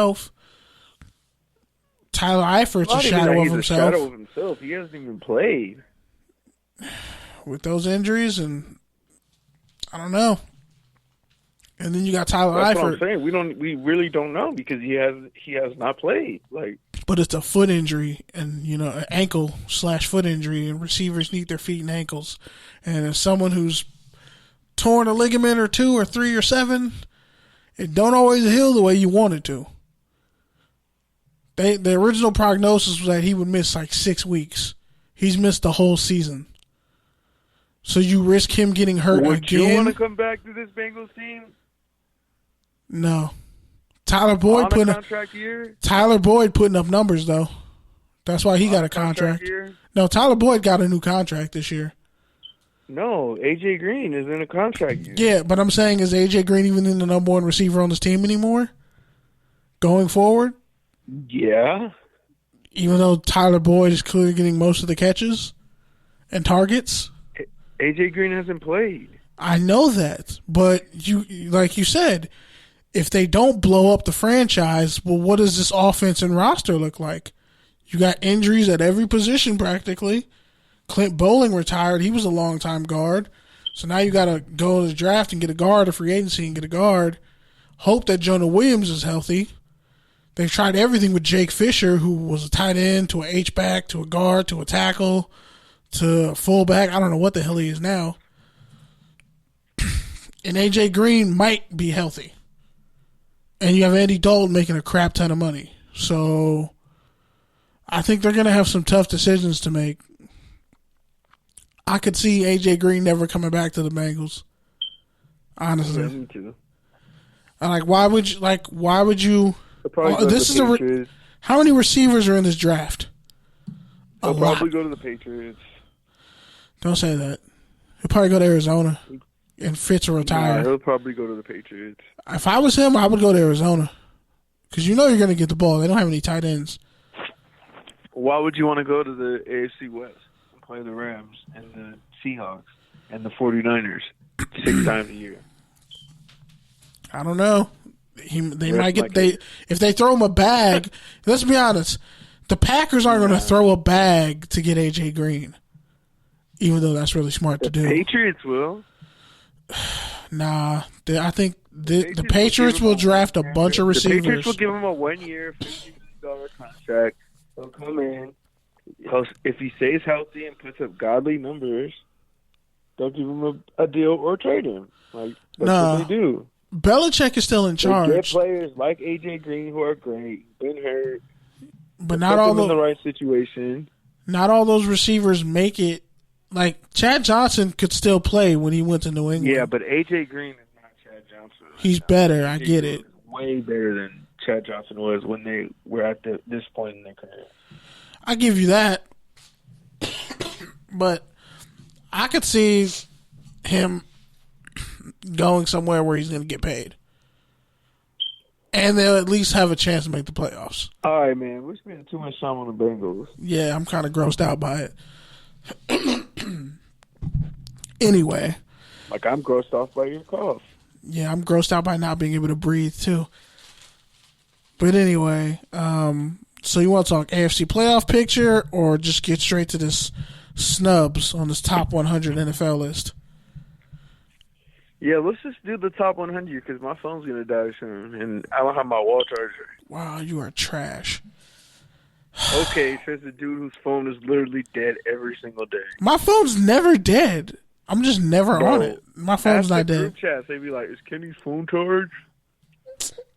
himself. Tyler Eifert's a shadow of himself. A shadow of himself. He hasn't even played with those injuries, and I don't know. And then you got Tyler Eifert. That's what I'm saying. We really don't know because he has not played. But it's a foot injury, and an ankle/foot injury, and receivers need their feet and ankles. And as someone who's torn a ligament or 2 or 3 or 7, it don't always heal the way you want it to. The original prognosis was that he would miss 6 weeks. He's missed the whole season. So you risk him getting hurt again. Would you want to come back to this Bengals team? No. Tyler Boyd putting up numbers though. That's why he got a contract. No, Tyler Boyd got a new contract this year. No, AJ Green is in a contract year. Yeah, but I'm saying, is AJ Green even in the number 1 receiver on this team anymore? Going forward? Yeah. Even though Tyler Boyd is clearly getting most of the catches and targets? AJ Green hasn't played. I know that, but like you said, if they don't blow up the franchise, well, what does this offense and roster look like? You got injuries at every position practically. Clint Bowling retired. He was a long-time guard. So now you got to go to the draft and get a guard, or free agency and get a guard. Hope that Jonah Williams is healthy. They've tried everything with Jake Fisher, who was a tight end to an H-back to a guard to a tackle to a fullback. I don't know what the hell he is now. And AJ Green might be healthy. And you have Andy Dalton making a crap ton of money. So I think they're going to have some tough decisions to make. I could see AJ Green never coming back to the Bengals. Honestly. Yeah, me too. And why would you how many receivers are in this draft? He'll probably go to the Patriots. Don't say that. He'll probably go to Arizona. And Fitz will retire. He'll probably go to the Patriots. If I was him, I would go to Arizona. Because you're going to get the ball. They don't have any tight ends. Why would you want to go to the AFC West and play the Rams and the Seahawks and the 49ers 6 times a year? I don't know. If they throw him a bag, let's be honest, the Packers aren't going to throw a bag to get AJ Green. Even though that's really smart to do. The Patriots will. Nah, I think the Patriots will draft a bunch of receivers. The Patriots will give him a 1-year, $50 million contract. He'll come in. If he stays healthy and puts up godly numbers, they'll give him a deal or trade him. That's what they do. Belichick is still in charge. They get players like AJ Green who are great, been hurt, but not all in the right situation. Not all those receivers make it. Chad Johnson could still play when he went to New England. Yeah, but AJ Green is not Chad Johnson. He's better. I get it. Way better than Chad Johnson was when they were at this point in their career. I give you that, but I could see him going somewhere where he's going to get paid, and they'll at least have a chance to make the playoffs. All right, man. We're spending too much time on the Bengals. Yeah, I'm kind of grossed out by it. Anyway. I'm grossed off by your cough. Yeah, I'm grossed out by not being able to breathe, too. But anyway, so you want to talk AFC playoff picture or just get straight to this snubs on this top 100 NFL list? Yeah, let's just do the top 100 because my phone's going to die soon, and I don't have my wall charger. Wow, you are trash. Okay, says the dude whose phone is literally dead every single day. My phone's never dead. I'm just never on it. My phone's not dead. Group chats, they be like, "Is Kenny's phone charged?"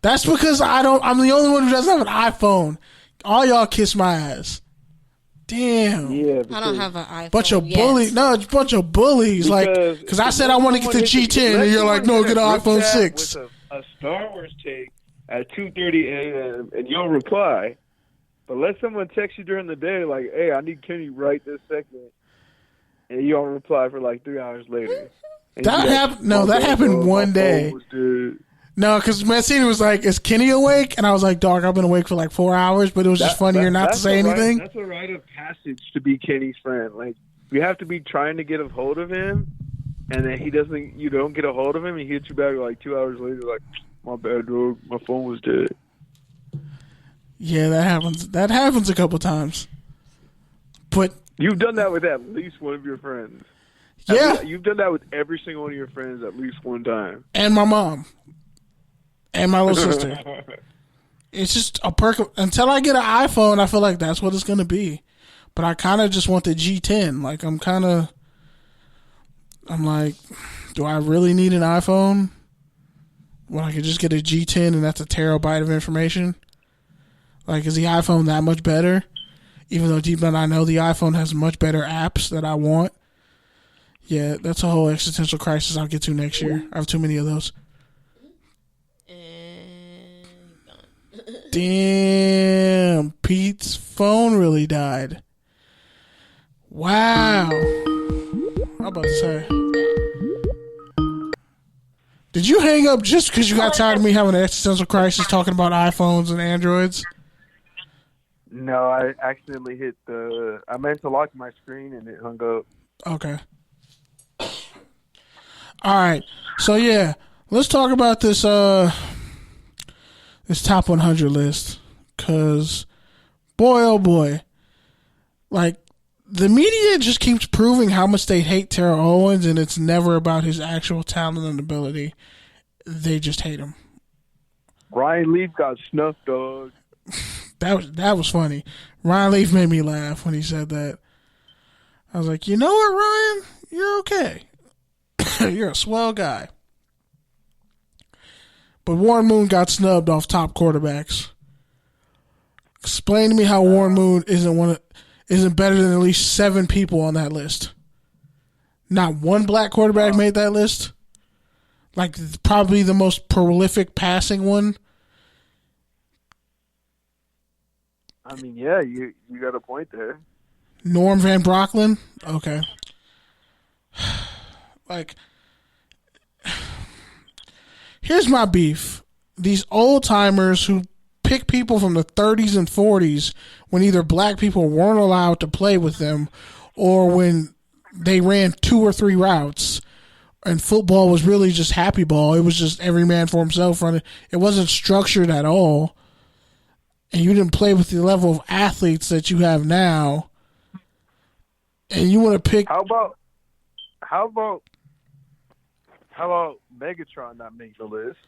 That's because I'm the only one who doesn't have an iPhone. All y'all kiss my ass. Damn. Yeah, I don't have an iPhone. Bunch of bullies. No, it's a bunch of bullies. Because I said I want to get the G10, and you're like, no, get an iPhone 6. With a Star Wars take at 2:30 a.m. and you'll reply. But let someone text you during the day like, hey, I need Kenny right this second. And you don't reply for 3 hours later. That happened one day. No, because Mancini was like, is Kenny awake? And I was like, dog, I've been awake for 4 hours, but it was just funnier not to say anything. That's a rite of passage to be Kenny's friend. You have to be trying to get a hold of him, and then you don't get a hold of him, and he hits you back 2 hours later my bad, dog, my phone was dead. Yeah, that happens. That happens a couple times. But You've done that with at least one of your friends. yeah, You've done that with every single one of your friends at least one time. and my mom and my little sister. It's just a perk. Until I get an iPhone, I feel like that's what it's going to be. But I kind of just want the G10. Like, I'm like, do I really need an iPhone when I could just get a G10 and that's a terabyte of information? Like, is the iPhone that much better? Even though deep down I know the iPhone has much better apps that I want. Yeah, that's a whole existential crisis I'll get to next year. I have too many of those. Damn, Pete's phone really died. Wow. I'm about to say. Did you hang up just because you got tired of me having an existential crisis talking about iPhones and Androids? No, I accidentally hit I meant to lock my screen and it hung up. Okay. All right. So yeah, let's talk about this this top 100 list, cuz boy oh boy, like the media just keeps proving how much they hate Terrell Owens, and it's never about his actual talent and ability. They just hate him. Ryan Leaf got snuffed, dog. That was funny. Ryan Leaf made me laugh when he said that. I was like, you know what, Ryan? You're okay. You're a swell guy. But Warren Moon got snubbed off top quarterbacks. Explain to me how Warren Moon isn't better than at least 7 people on that list. Not one black quarterback made that list. Like, probably the most prolific passing one. I mean, yeah, you got a point there. Norm Van Brocklin? Okay. Like, here's my beef. These old timers who pick people from the 30s and 40s when either black people weren't allowed to play with them or when they ran 2 or 3 routes and football was really just happy ball. It was just every man for himself running. It wasn't structured at all. And you didn't play with the level of athletes that you have now. And you want to pick... How about Megatron not making the list?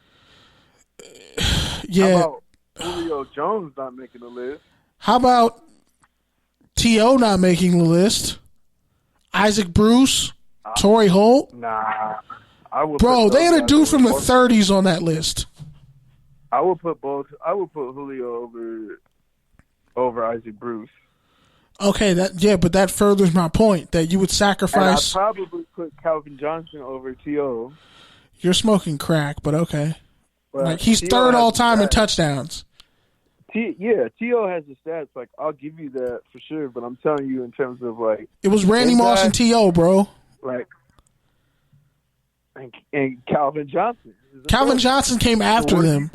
Yeah. How about Julio Jones not making the list? How about T.O. not making the list? Isaac Bruce? Torrey Holt? Nah. Bro, they had a dude from the 30s on that list. I would put Julio over Isaac Bruce. Okay, but that furthers my point that you would sacrifice. And I'd probably put Calvin Johnson over T.O. You're smoking crack, but okay. But like he's third all time in touchdowns. T.O. has the stats. Like, I'll give you that for sure. But I'm telling you, in terms of like, it was Randy Moss and T.O., bro. Like, and Calvin Johnson. Calvin Johnson came after them.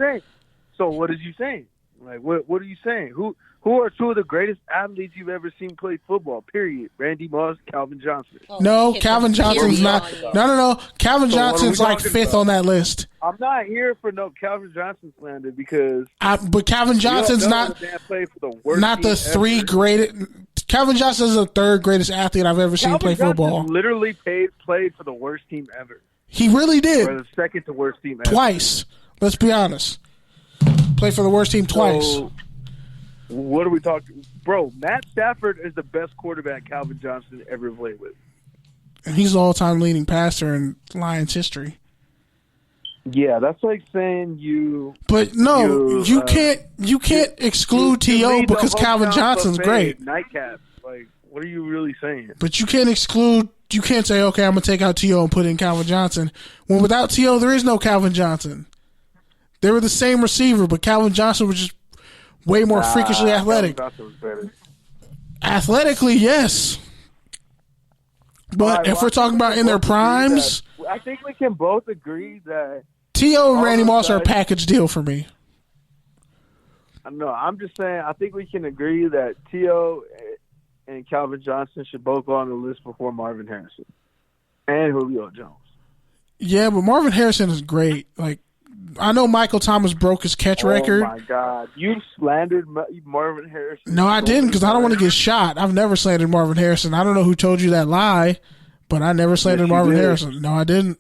So what is you saying? Like, what are you saying? Who are 2 of the greatest athletes you've ever seen play football? Period. Randy Moss, Calvin Johnson. No, Calvin Johnson's not. No. Calvin Johnson's like 5th on that list. I'm not here for no Calvin Johnson slander because. But Calvin Johnson's not the 3 greatest. Calvin Johnson's the 3rd greatest athlete I've ever seen play football. Johnson literally played for the worst team ever. He really did. Or the 2nd to worst team ever. Twice. Let's be honest. Played for the worst team twice. So, what are we talking? Bro, Matt Stafford is the best quarterback Calvin Johnson ever played with. And he's the all-time leading passer in Lions history. Yeah, that's like saying you. But no, you can't exclude T.O. because Calvin Johnson's great. Nightcap. Like, what are you really saying? But you can't exclude. You can't say, okay, I'm gonna take out T.O. and put in Calvin Johnson. When without T.O., there is no Calvin Johnson. They were the same receiver, but Calvin Johnson was just way more freakishly athletic. Calvin Johnson was better. Athletically, yes. But if we're talking about in their primes, I think we can both agree that T.O. and Randy Moss are a package deal for me. No, I'm just saying I think we can agree that T.O. and Calvin Johnson should both go on the list before Marvin Harrison and Julio Jones. Yeah, but Marvin Harrison is great. Like, I know Michael Thomas broke his catch record. Oh my God, you slandered Marvin Harrison. No, I didn't, because I don't want to get shot. I've never slandered Marvin Harrison. I don't know who told you that lie, but I never slandered Marvin Harrison. No, I didn't.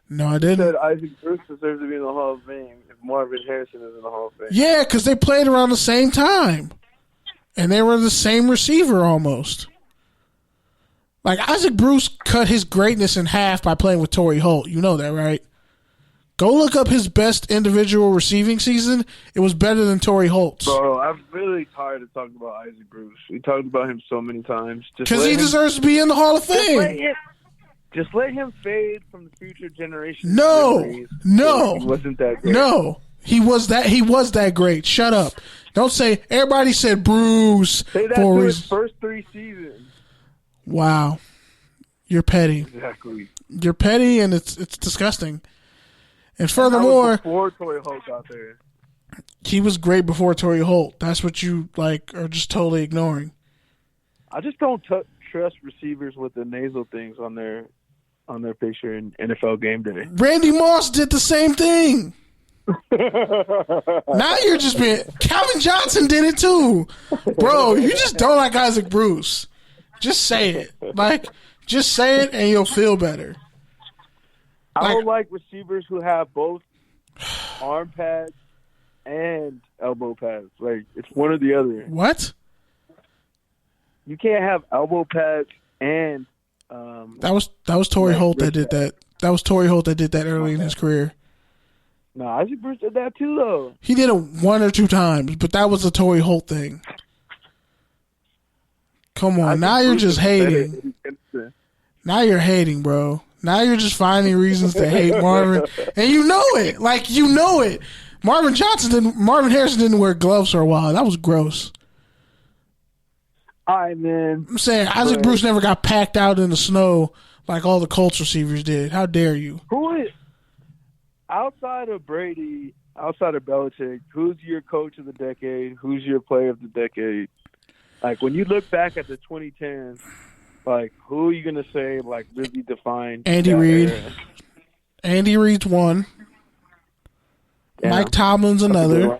You said Isaac Bruce deserves to be in the Hall of Fame if Marvin Harrison is in the Hall of Fame. Yeah, because they played around the same time, and they were the same receiver almost. Like, Isaac Bruce cut his greatness in half by playing with Torrey Holt. You know that, right? Go look up his best individual receiving season. It was better than Torrey Holt's. Bro, I'm really tired of talking about Isaac Bruce. We talked about him so many times. Because he deserves to be in the Hall of Fame. Just let him fade from the future generation. No. He wasn't that great. No. He was that great. Shut up. Don't say everybody said Bruce. Say that for his first 3 seasons. Wow. You're petty. Exactly. You're petty, and it's disgusting. And furthermore, before Torrey Holt got there. He was great before Torrey Holt. That's what you are just totally ignoring. I just don't trust receivers with the nasal things on their picture in NFL Game Day. Randy Moss did the same thing. Now you're just being... Calvin Johnson did it too. Bro, you just don't like Isaac Bruce. Just say it. Just say it and you'll feel better. I don't like receivers who have both arm pads and elbow pads. It's one or the other. What? You can't have elbow pads and... That was Torrey Holt that did that. That was Torrey Holt that did that early in his career. No, Isaac Bruce did that too, though. He did it 1 or 2 times, but that was a Torrey Holt thing. Come on, now you're just hating. Now you're hating, bro. Now you're just finding reasons to hate Marvin, and you know it. You know it. Marvin Harrison didn't wear gloves for a while. That was gross. All right, man. I'm saying Isaac Bruce never got packed out in the snow like all the Colts receivers did. How dare you? Who is outside of Brady, outside of Belichick? Who's your coach of the decade? Who's your player of the decade? When you look back at the 2010s, who are you gonna say really defined? Andy Reid. Era? Andy Reid's one. Yeah. Mike Tomlin's another.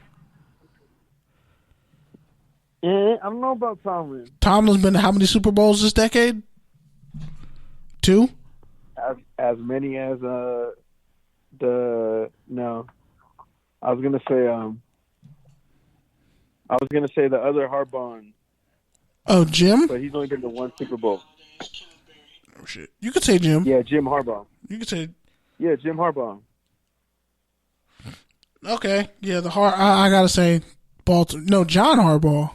Yeah, I don't know about Tomlin. Tomlin's been to how many Super Bowls this decade? 2? As many as no. I was gonna say the other Harbaugh. Oh, Jim? But he's only been to 1 Super Bowl. Oh shit! You could say Jim. Yeah, Jim Harbaugh. You could say. Yeah, Jim Harbaugh. Okay, yeah. I gotta say, Baltimore. No, John Harbaugh.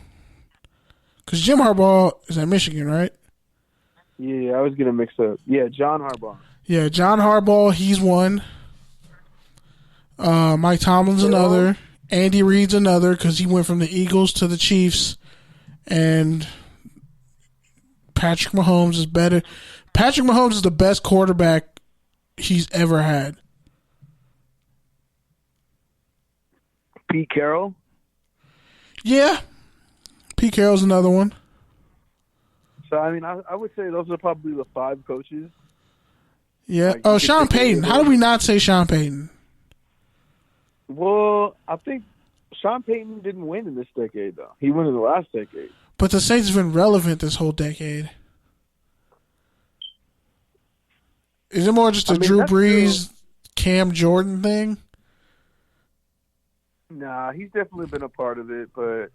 Because Jim Harbaugh is at Michigan, right? Yeah, I was getting mixed up. Yeah, John Harbaugh. Yeah, John Harbaugh. He's one. Mike Tomlin's another. Andy Reid's another because he went from the Eagles to the Chiefs, and Patrick Mahomes is better. Patrick Mahomes is the best quarterback he's ever had. Pete Carroll? Yeah. Pete Carroll's another one. So, I would say those are probably the 5 coaches. Yeah. Sean Payton. How do we not say Sean Payton? Well, I think Sean Payton didn't win in this decade, though. He won in the last decade. But the Saints have been relevant this whole decade. Is it more just a Drew Brees, Cam Jordan thing? Nah, he's definitely been a part of it, but...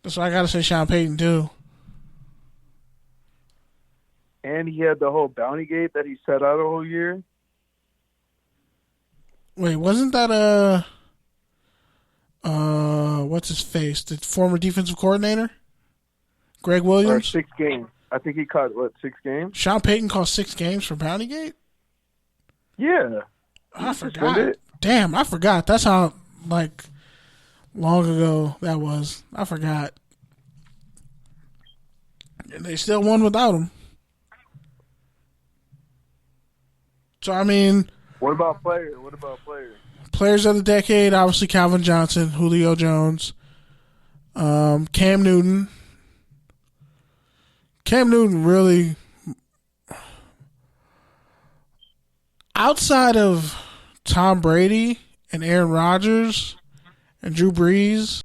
So I got to say Sean Payton, too. And he had the whole bounty gate that he set out a whole year. Wait, wasn't that what's his face? The former defensive coordinator? Greg Williams? 6 games. I think he caught, 6 games? Sean Payton caught 6 games for Bountygate? Yeah. I forgot. Damn, I forgot. That's how, long ago that was. I forgot. And they still won without him. So, What about players? Players of the decade, obviously Calvin Johnson, Julio Jones, Cam Newton. Cam Newton really, outside of Tom Brady and Aaron Rodgers and Drew Brees